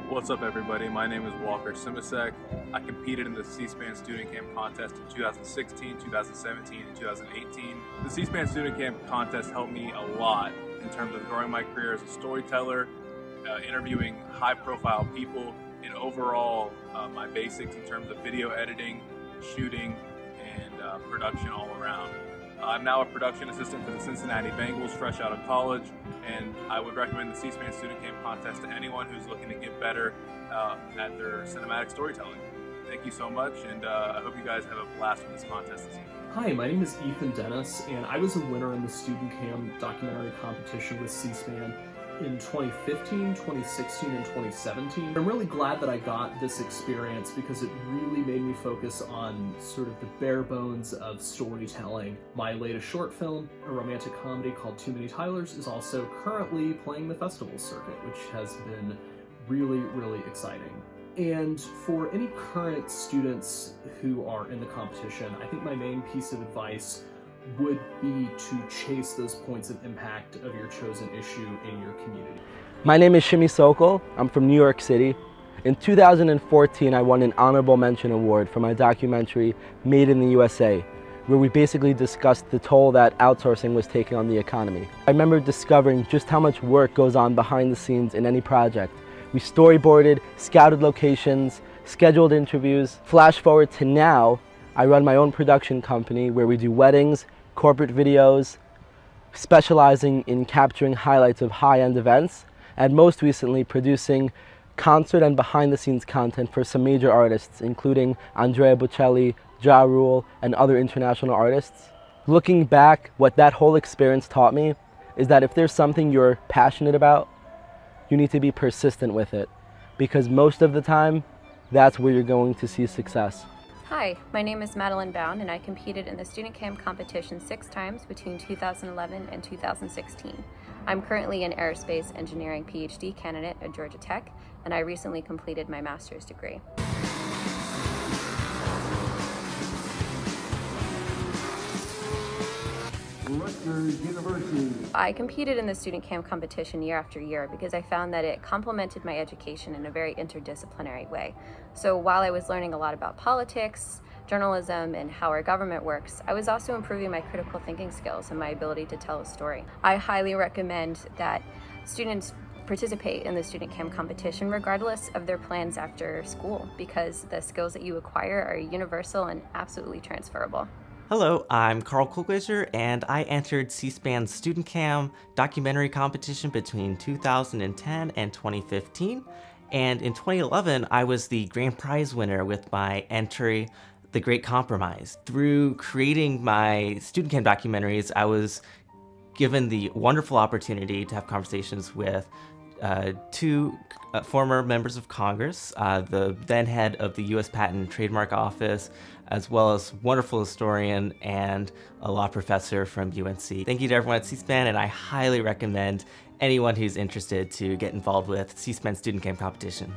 What's up, everybody? My name is Walker Simasek. I competed in the C-SPAN StudentCam contest in 2016, 2017, and 2018. The C-SPAN StudentCam contest helped me a lot in terms of growing my career as a storyteller, interviewing high-profile people, and overall my basics in terms of video editing, shooting, and production all around. I'm now a production assistant for the Cincinnati Bengals, fresh out of college, and I would recommend the C-SPAN StudentCam contest to anyone who's looking to get better at their cinematic storytelling. Thank you so much, and I hope you guys have a blast with this contest this evening. Hi, my name is Ethan Dennis, and I was a winner in the StudentCam documentary competition with C-SPAN in 2015, 2016, and 2017. I'm really glad that I got this experience because it really made me focus on sort of the bare bones of storytelling. My latest short film, a romantic comedy called Too Many Tylers, is also currently playing the festival circuit, which has been really, really exciting. And for any current students who are in the competition, I think my main piece of advice would be to chase those points of impact of your chosen issue in your community. My name is Shimi Sokol. I'm from New York City. In 2014, I won an honorable mention award for my documentary Made in the USA, where we basically discussed the toll that outsourcing was taking on the economy. I remember discovering just how much work goes on behind the scenes in any project. We storyboarded, scouted locations, scheduled interviews. Flash forward to now, I run my own production company where we do weddings, corporate videos, specializing in capturing highlights of high-end events, and most recently producing concert and behind-the-scenes content for some major artists, including Andrea Bocelli, Ja Rule, and other international artists. Looking back, what that whole experience taught me is that if there's something you're passionate about, you need to be persistent with it, because most of the time, that's where you're going to see success. Hi, my name is Madeline Bound, and I competed in the StudentCam competition 6 times between 2011 and 2016. I'm currently an aerospace engineering PhD candidate at Georgia Tech, and I recently completed my master's degree. I competed in the StudentCam competition year after year because I found that it complemented my education in a very interdisciplinary way. So while I was learning a lot about politics, journalism, and how our government works, I was also improving my critical thinking skills and my ability to tell a story. I highly recommend that students participate in the StudentCam competition regardless of their plans after school, because the skills that you acquire are universal and absolutely transferable. Hello, I'm Carl Kulglazer, and I entered C-SPAN's StudentCam documentary competition between 2010 and 2015. And in 2011, I was the grand prize winner with my entry, The Great Compromise. Through creating my StudentCam documentaries, I was given the wonderful opportunity to have conversations with 2 former members of Congress, the then head of the U.S. Patent and Trademark Office, as well as wonderful historian and a law professor from UNC. Thank you to everyone at C-SPAN, and I highly recommend anyone who's interested to get involved with C-SPAN StudentCam competition.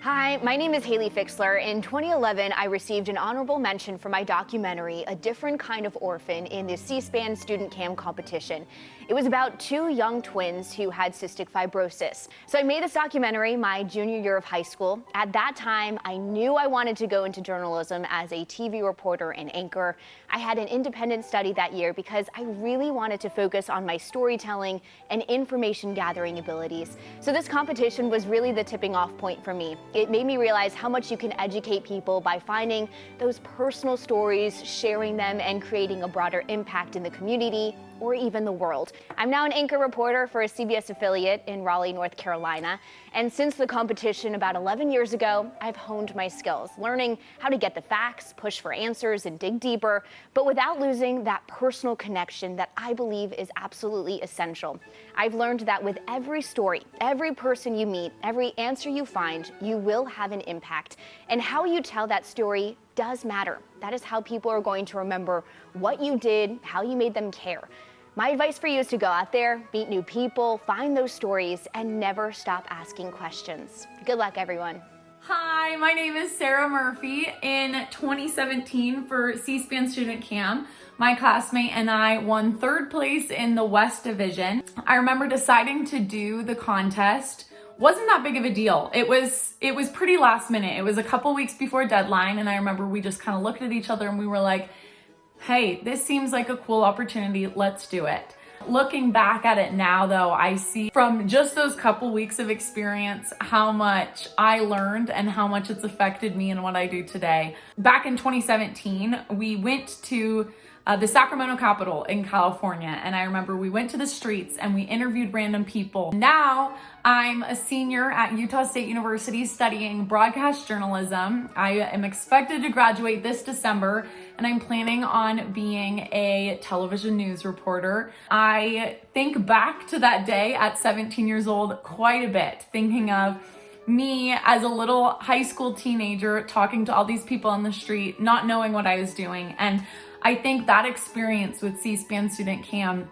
Hi, my name is Haley Fixler. In 2011, I received an honorable mention for my documentary, A Different Kind of Orphan, in the C-SPAN StudentCam competition. It was about 2 young twins who had cystic fibrosis. So I made this documentary my junior year of high school. At that time, I knew I wanted to go into journalism as a TV reporter and anchor. I had an independent study that year because I really wanted to focus on my storytelling and information gathering abilities. So this competition was really the tipping off point for me. It made me realize how much you can educate people by finding those personal stories, sharing them, and creating a broader impact in the community or even the world. I'm now an anchor reporter for a CBS affiliate in Raleigh, North Carolina. And since the competition about 11 years ago, I've honed my skills, learning how to get the facts, push for answers, and dig deeper, but without losing that personal connection that I believe is absolutely essential. I've learned that with every story, every person you meet, every answer you find, you will have an impact. And how you tell that story does matter. That is how people are going to remember what you did, how you made them care. My advice for you is to go out there, meet new people, find those stories, and never stop asking questions. Good luck, everyone. Hi, my name is Sarah Murphy. In 2017 for C-SPAN StudentCam, my classmate and I won 3rd place in the West Division. I remember deciding to do the contest wasn't that big of a deal. It was pretty last minute. It was a couple weeks before deadline, and I remember we just kind of looked at each other and we were like, hey, this seems like a cool opportunity, let's do it. Looking back at it now though, I see from just those couple weeks of experience how much I learned and how much it's affected me and what I do today. Back in 2017, we went to the Sacramento Capitol in California, and I remember we went to the streets and we interviewed random people. Now I'm a senior at Utah State University studying broadcast journalism. I am expected to graduate this December, and I'm planning on being a television news reporter. I think back to that day at 17 years old quite a bit, thinking of me as a little high school teenager talking to all these people on the street, not knowing what I was doing. And I think that experience with C-SPAN StudentCam,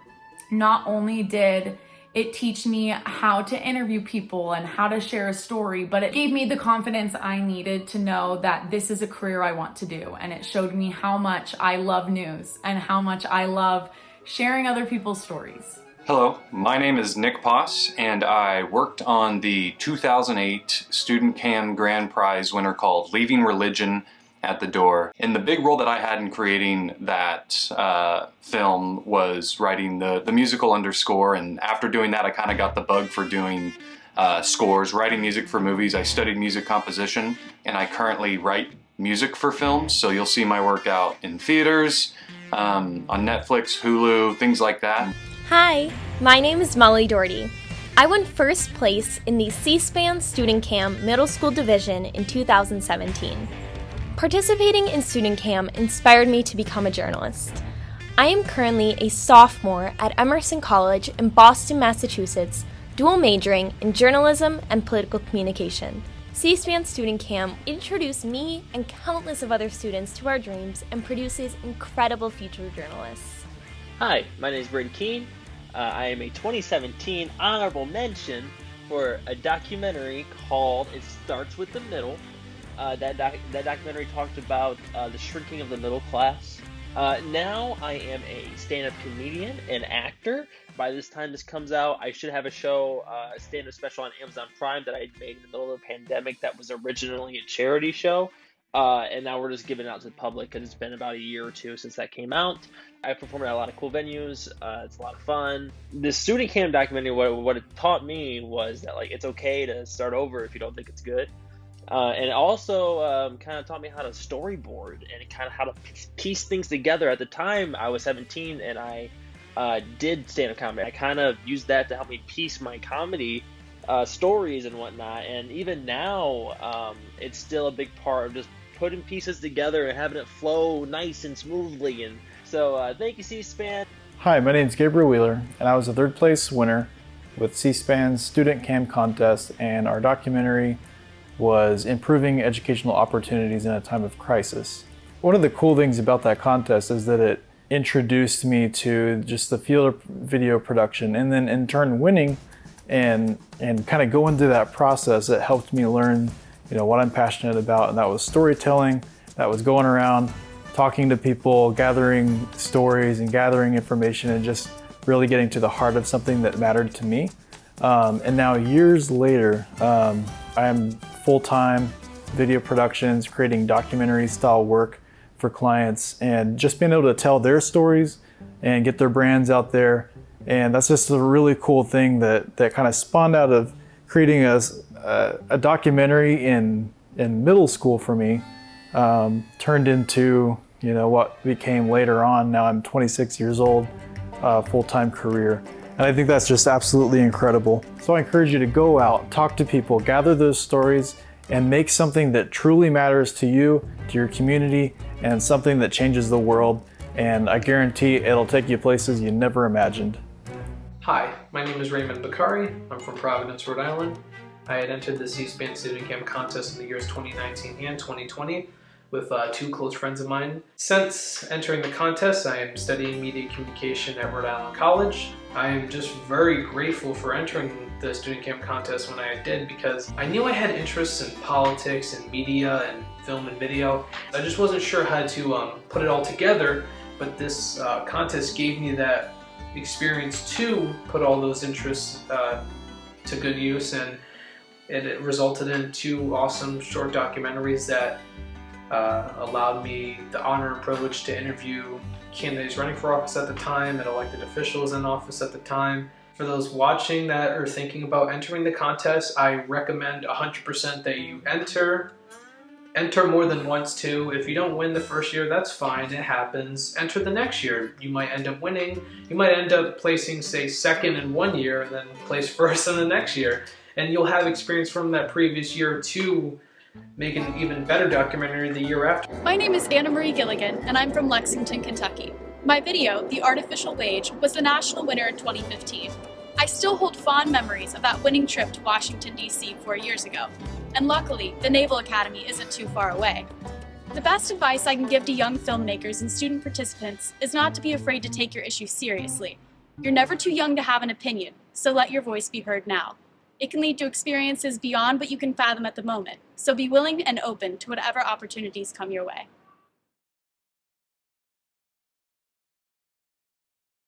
not only did it teach me how to interview people and how to share a story, but it gave me the confidence I needed to know that this is a career I want to do. And it showed me how much I love news and how much I love sharing other people's stories. Hello, my name is Nick Poss, and I worked on the 2008 StudentCam Grand Prize winner called Leaving Religion at the Door. And the big role that I had in creating that film was writing the musical underscore, and after doing that I kind of got the bug for doing scores, writing music for movies. I studied music composition, and I currently write music for films, so you'll see my work out in theaters, on Netflix, Hulu, things like that. Hi, my name is Molly Doherty. I won first place in the C-SPAN StudentCam Middle School Division in 2017. Participating in StudentCam inspired me to become a journalist. I am currently a sophomore at Emerson College in Boston, Massachusetts, dual majoring in journalism and political communication. C-SPAN StudentCam introduced me and countless of other students to our dreams and produces incredible future journalists. Hi, my name is Brent Keane. I am a 2017 honorable mention for a documentary called It Starts with the Middle. That documentary talked about the shrinking of the middle class. Now I am a stand-up comedian and actor. By this time this comes out, I should have a show, a stand-up special on Amazon Prime that I made in the middle of the pandemic that was originally a charity show. And now we're just giving it out to the public because it's been about a year or two since that came out. I performed at a lot of cool venues. It's a lot of fun. The StudentCam documentary, what it taught me was that it's okay to start over if you don't think it's good. And it also kind of taught me how to storyboard and kind of how to piece things together. At the time, I was 17 and I did stand-up comedy. I kind of used that to help me piece my comedy stories and whatnot. And even now, it's still a big part of just putting pieces together and having it flow nice and smoothly. And so thank you, C-SPAN. Hi, my name is Gabriel Wheeler, and I was a third place winner with C-SPAN's StudentCam contest, and our documentary was improving educational opportunities in a time of crisis. One of the cool things about that contest is that it introduced me to just the field of video production, and then in turn winning and kind of going through that process, it helped me learn what I'm passionate about, and that was storytelling. That was going around talking to people, gathering stories and gathering information, and just really getting to the heart of something that mattered to me. And now years later, I am full-time video productions, creating documentary style work for clients, and just being able to tell their stories and get their brands out there. And that's just a really cool thing that kind of spawned out of creating a documentary in middle school for me, turned into what became later on. Now I'm 26 years old, full-time career. And I think that's just absolutely incredible. So I encourage you to go out, talk to people, gather those stories, and make something that truly matters to you, to your community, and something that changes the world. And I guarantee it'll take you places you never imagined. Hi, my name is Raymond Bakari. I'm from Providence, Rhode Island. I had entered the C-SPAN StudentCam contest in the years 2019 and 2020 with two close friends of mine. Since entering the contest, I am studying media communication at Rhode Island College. I am just very grateful for entering the StudentCam contest when I did, because I knew I had interests in politics and media and film and video. I just wasn't sure how to put it all together, but this contest gave me that experience to put all those interests to good use. And It resulted in 2 awesome short documentaries that allowed me the honor and privilege to interview candidates running for office at the time and elected officials in office at the time. For those watching that are thinking about entering the contest, I recommend 100% that you enter more than once too. If you don't win the first year, that's fine, it happens. Enter the next year. You might end up winning. You might end up placing, say, second in one year and then place first in the next year. And you'll have experience from that previous year to make an even better documentary the year after. My name is Anna Marie Gilligan, and I'm from Lexington, Kentucky. My video, The Artificial Wage, was the national winner in 2015. I still hold fond memories of that winning trip to Washington, D.C. 4 years ago. And luckily, the Naval Academy isn't too far away. The best advice I can give to young filmmakers and student participants is not to be afraid to take your issue seriously. You're never too young to have an opinion, so let your voice be heard now. It can lead to experiences beyond what you can fathom at the moment, so be willing and open to whatever opportunities come your way.